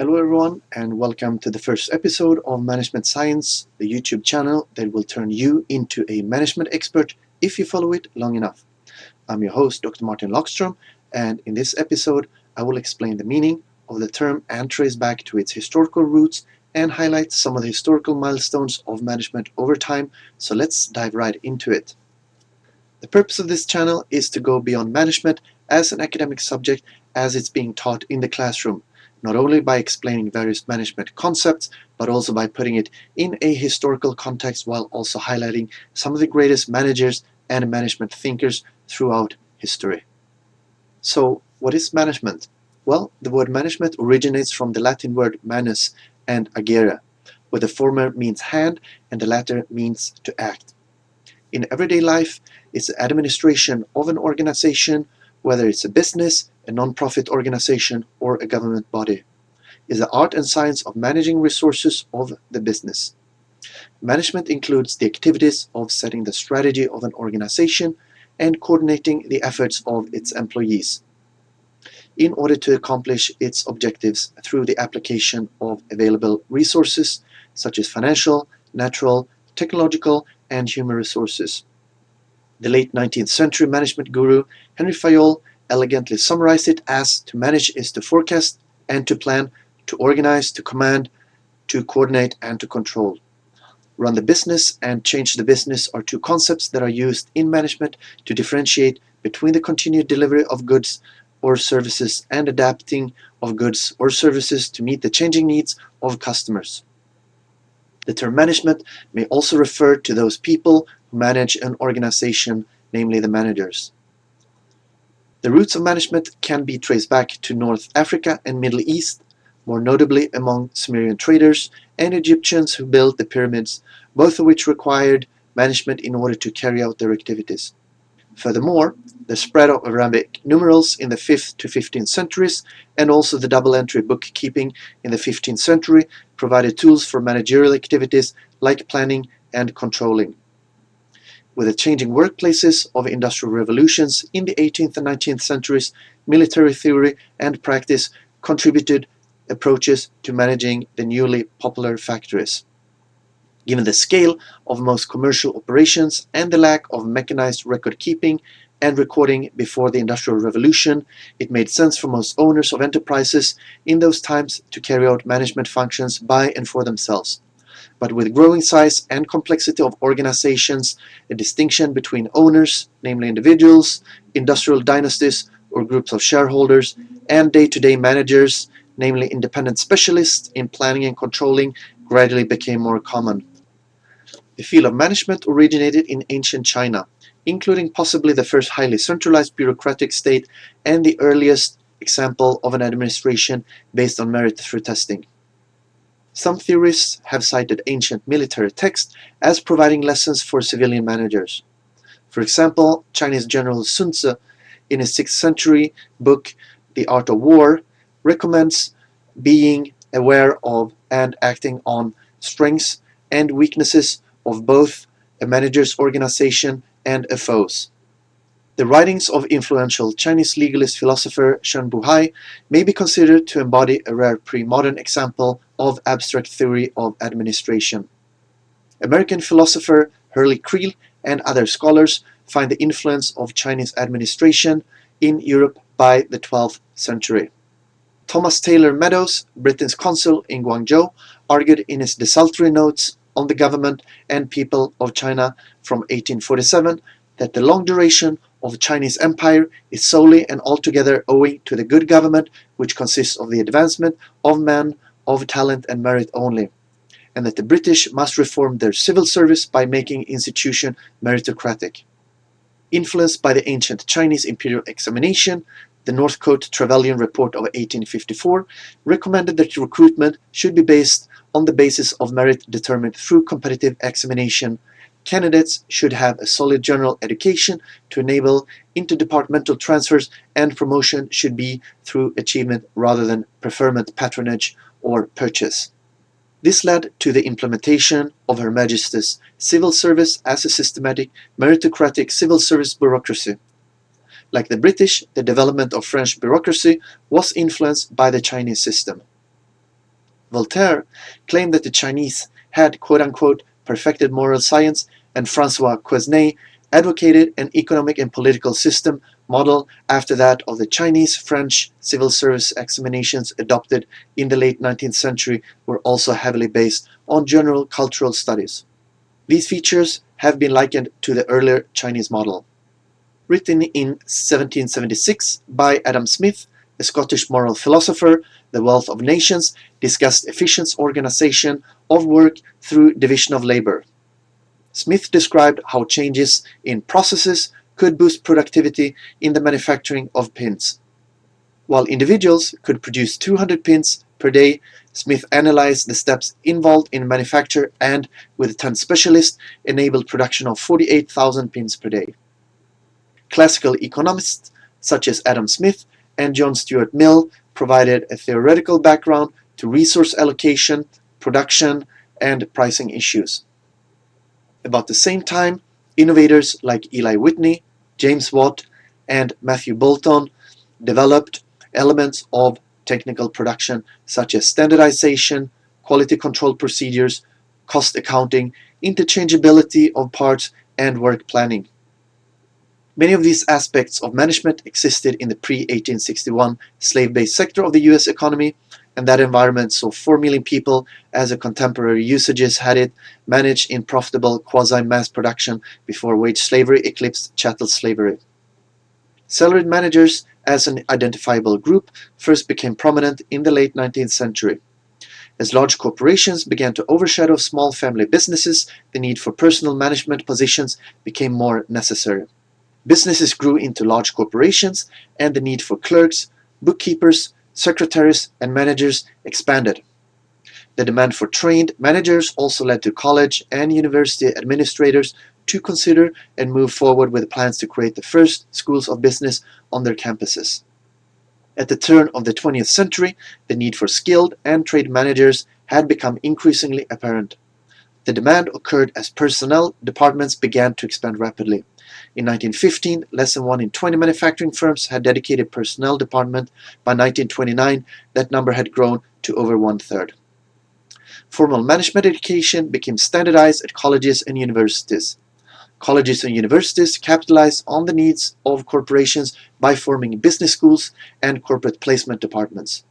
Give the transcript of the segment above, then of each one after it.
Hello everyone and welcome to the first episode of Management Science, the YouTube channel that will turn you into a management expert if you follow it long enough. I'm your host, Dr. Martin Lockstrom, and in this episode I will explain the meaning of the term and trace back to its historical roots and highlight some of the historical milestones of management over time, so let's dive right into it. The purpose of this channel is to go beyond management as an academic subject as it's being taught in the classroom, not only by explaining various management concepts, but also by putting it in a historical context while also highlighting some of the greatest managers and management thinkers throughout history. So, what is management? Well, the word management originates from the Latin word manus and agere, where the former means hand and the latter means to act. In everyday life, it's the administration of an organization, whether it's a business, a non-profit organization, or a government body. It's the art and science of managing resources of the business. Management includes the activities of setting the strategy of an organization and coordinating the efforts of its employees in order to accomplish its objectives through the application of available resources such as financial, natural, technological, and human resources. The late 19th century management guru Henry Fayol elegantly summarized it as to manage is to forecast and to plan, to organize, to command, to coordinate, and to control. Run the business and change the business are two concepts that are used in management to differentiate between the continued delivery of goods or services and adapting of goods or services to meet the changing needs of customers. The term management may also refer to those people who manage an organization, namely the managers. The roots of management can be traced back to North Africa and Middle East, more notably among Sumerian traders and Egyptians who built the pyramids, both of which required management in order to carry out their activities. Furthermore, the spread of Arabic numerals in the 5th to 15th centuries and also the double-entry bookkeeping in the 15th century provided tools for managerial activities like planning and controlling. With the changing workplaces of industrial revolutions in the 18th and 19th centuries, military theory and practice contributed approaches to managing the newly popular factories. Given the scale of most commercial operations and the lack of mechanized record keeping and recording before the Industrial Revolution, it made sense for most owners of enterprises in those times to carry out management functions by and for themselves. But with growing size and complexity of organizations, a distinction between owners, namely individuals, industrial dynasties or groups of shareholders, and day-to-day managers, namely independent specialists in planning and controlling, gradually became more common. The field of management originated in ancient China, including possibly the first highly centralized bureaucratic state and the earliest example of an administration based on merit through testing. Some theorists have cited ancient military texts as providing lessons for civilian managers. For example, Chinese General Sun Tzu, in his 6th century book The Art of War, recommends being aware of and acting on strengths and weaknesses of both a manager's organization and a foe's. The writings of influential Chinese legalist philosopher Shen Buhai may be considered to embody a rare pre-modern example of abstract theory of administration. American philosopher Hurley Creel and other scholars find the influence of Chinese administration in Europe by the 12th century. Thomas Taylor Meadows, Britain's consul in Guangzhou, argued in his desultory notes on the government and people of China from 1847 that the long duration of Chinese empire is solely and altogether owing to the good government which consists of the advancement of man of talent and merit only, and that the British must reform their civil service by making institution meritocratic. Influenced by the ancient Chinese imperial examination, the Northcote Trevelyan Report of 1854 recommended that recruitment should be based on the basis of merit determined through competitive examination. Candidates should have a solid general education to enable interdepartmental transfers, and promotion should be through achievement rather than preferment, patronage, or purchase. This led to the implementation of Her Majesty's civil service as a systematic, meritocratic civil service bureaucracy. Like the British, the development of French bureaucracy was influenced by the Chinese system. Voltaire claimed that the Chinese had quote-unquote perfected moral science, and Francois Quesnay advocated an economic and political system model after that of the Chinese-French civil service examinations adopted in the late 19th century were also heavily based on general cultural studies. These features have been likened to the earlier Chinese model. Written in 1776 by Adam Smith, a Scottish moral philosopher, The Wealth of Nations discussed efficient organization of work through division of labor. Smith described how changes in processes could boost productivity in the manufacturing of pins. While individuals could produce 200 pins per day, Smith analyzed the steps involved in manufacture and, with 10 specialists, enabled production of 48,000 pins per day. Classical economists such as Adam Smith and John Stuart Mill provided a theoretical background to resource allocation, production, and pricing issues. About the same time, innovators like Eli Whitney, James Watt, and Matthew Boulton developed elements of technical production such as standardization, quality control procedures, cost accounting, interchangeability of parts, and work planning. Many of these aspects of management existed in the pre-1861 slave-based sector of the US economy, and that environment saw 4 million people, as the contemporary usages had it, managed in profitable quasi-mass production before wage slavery eclipsed chattel slavery. Salaried managers as an identifiable group first became prominent in the late 19th century. As large corporations began to overshadow small family businesses, the need for personal management positions became more necessary. Businesses grew into large corporations, and the need for clerks, bookkeepers, secretaries, and managers expanded. The demand for trained managers also led to college and university administrators to consider and move forward with plans to create the first schools of business on their campuses. At the turn of the 20th century, the need for skilled and trained managers had become increasingly apparent. The demand occurred as personnel departments began to expand rapidly. In 1915, less than 1 in 20 manufacturing firms had dedicated personnel department. By 1929, that number had grown to over 1/3. Formal management education became standardized at colleges and universities. Colleges and universities capitalized on the needs of corporations by forming business schools and corporate placement departments.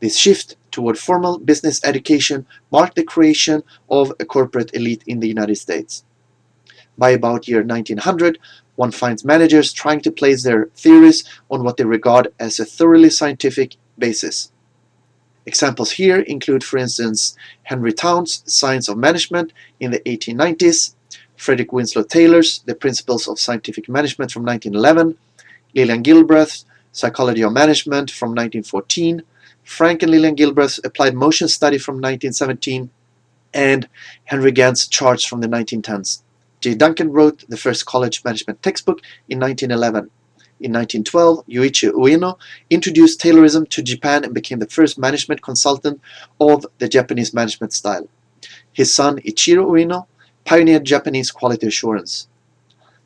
This shift toward formal business education marked the creation of a corporate elite in the United States. By about year 1900, one finds managers trying to place their theories on what they regard as a thoroughly scientific basis. Examples here include, for instance, Henry Townes' Science of Management in the 1890s, Frederick Winslow Taylor's The Principles of Scientific Management from 1911, Lillian Gilbreth's Psychology of Management from 1914, Frank and Lillian Gilbreth's Applied Motion Study from 1917, and Henry Gant's charts from the 1910s. J. Duncan wrote the first college management textbook in 1911. In 1912, Yuichi Ueno introduced Taylorism to Japan and became the first management consultant of the Japanese management style. His son Ichiro Ueno pioneered Japanese quality assurance.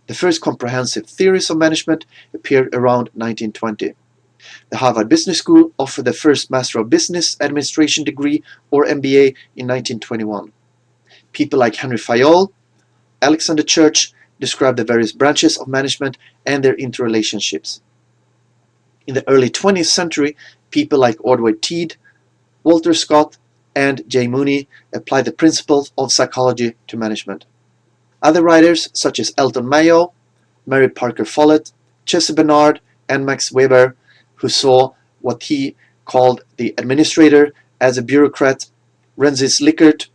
The first comprehensive theories of management appeared around 1920. The Harvard Business School offered the first Master of Business Administration degree, or MBA, in 1921. People like Henry Fayol, Alexander Church described the various branches of management and their interrelationships. In the early 20th century, people like Ordway Teed, Walter Scott, and Jay Mooney applied the principles of psychology to management. Other writers such as Elton Mayo, Mary Parker Follett, Jesse Bernard, and Max Weber, who saw what he called the administrator as a bureaucrat, Rensis Likert,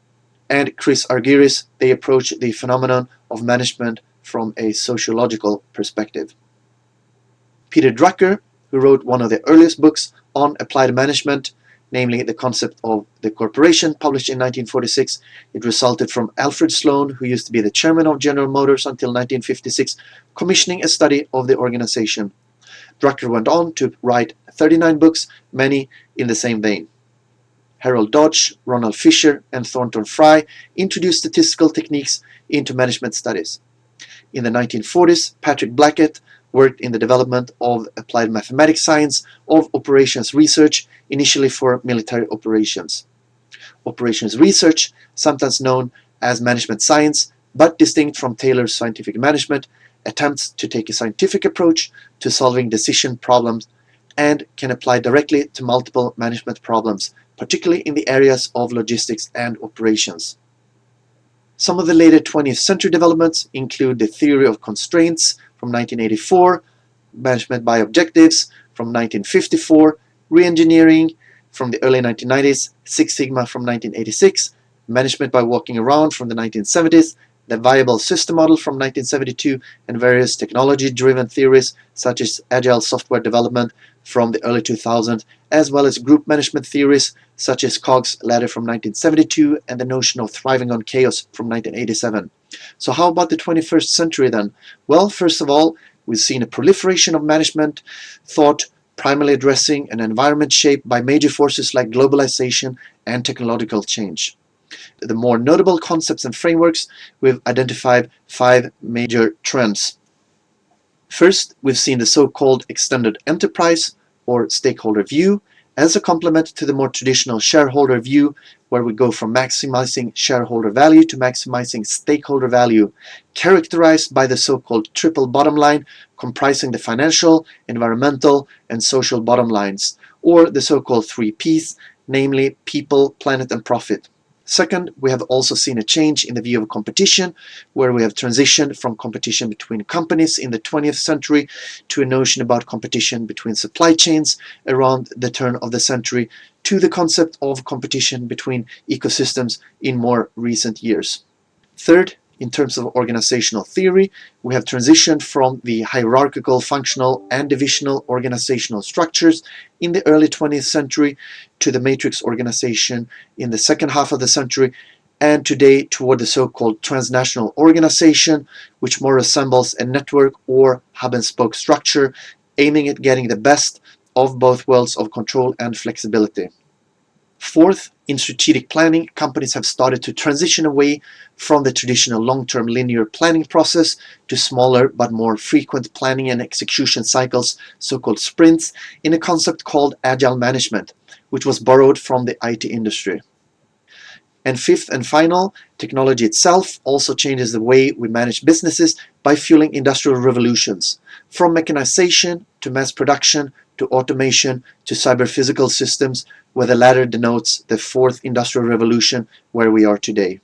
and Chris Argyris, they approach the phenomenon of management from a sociological perspective. Peter Drucker, who wrote one of the earliest books on applied management, namely The Concept of the Corporation, published in 1946, it resulted from Alfred Sloan, who used to be the chairman of General Motors until 1956, commissioning a study of the organization. Drucker went on to write 39 books, many in the same vein. Harold Dodge, Ronald Fisher, and Thornton Fry introduced statistical techniques into management studies. In the 1940s, Patrick Blackett worked in the development of applied mathematics science of operations research, initially for military operations. Operations research, sometimes known as management science, but distinct from Taylor's scientific management, attempts to take a scientific approach to solving decision problems and can apply directly to multiple management problems, particularly in the areas of logistics and operations. Some of the later 20th century developments include the theory of constraints from 1984, management by objectives from 1954, reengineering from the early 1990s, Six Sigma from 1986, management by walking around from the 1970s, the viable system model from 1972, and various technology-driven theories such as agile software development from the early 2000s, as well as group management theories such as Cog's ladder from 1972 and the notion of thriving on chaos from 1987. So how about the 21st century then? Well, first of all, we've seen a proliferation of management thought primarily addressing an environment shaped by major forces like globalization and technological change. The more notable concepts and frameworks, we've identified 5 major trends. First, we've seen the so-called extended enterprise or stakeholder view as a complement to the more traditional shareholder view, where we go from maximizing shareholder value to maximizing stakeholder value, characterized by the so-called triple bottom line comprising the financial, environmental, and social bottom lines, or the so-called 3 Ps, namely people, planet, and profit. Second, we have also seen a change in the view of competition, where we have transitioned from competition between companies in the 20th century to a notion about competition between supply chains around the turn of the century, to the concept of competition between ecosystems in more recent years. Third, in terms of organizational theory, we have transitioned from the hierarchical, functional, and divisional organizational structures in the early 20th century to the matrix organization in the second half of the century, and today toward the so-called transnational organization, which more resembles a network or hub-and-spoke structure, aiming at getting the best of both worlds of control and flexibility. Fourth, in strategic planning, companies have started to transition away from the traditional long-term linear planning process to smaller but more frequent planning and execution cycles, so-called sprints, in a concept called agile management, which was borrowed from the IT industry. And fifth and final, technology itself also changes the way we manage businesses by fueling industrial revolutions, from mechanization to mass production to automation to cyber-physical systems, where the latter denotes the fourth industrial revolution where we are today.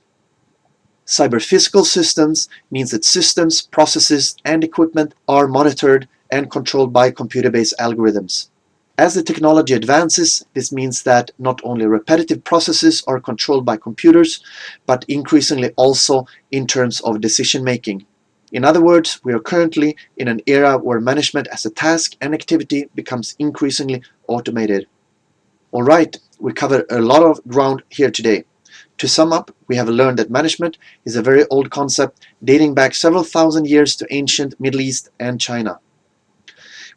Cyber-physical systems means that systems, processes, and equipment are monitored and controlled by computer-based algorithms. As the technology advances, this means that not only repetitive processes are controlled by computers, but increasingly also in terms of decision-making. In other words, we are currently in an era where management as a task and activity becomes increasingly automated. Alright, we covered a lot of ground here today. To sum up, we have learned that management is a very old concept dating back several thousand years to ancient Middle East and China.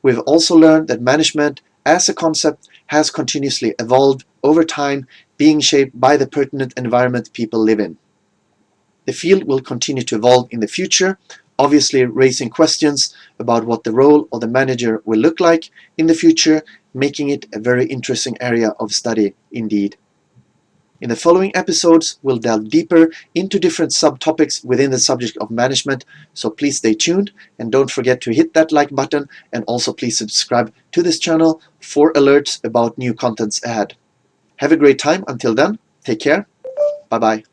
We've also learned that management as a concept has continuously evolved over time, being shaped by the pertinent environment people live in. The field will continue to evolve in the future, obviously raising questions about what the role of the manager will look like in the future, making it a very interesting area of study indeed. In the following episodes, we'll delve deeper into different subtopics within the subject of management, so please stay tuned and don't forget to hit that like button, and also please subscribe to this channel for alerts about new contents ahead. Have a great time until then, take care, bye bye.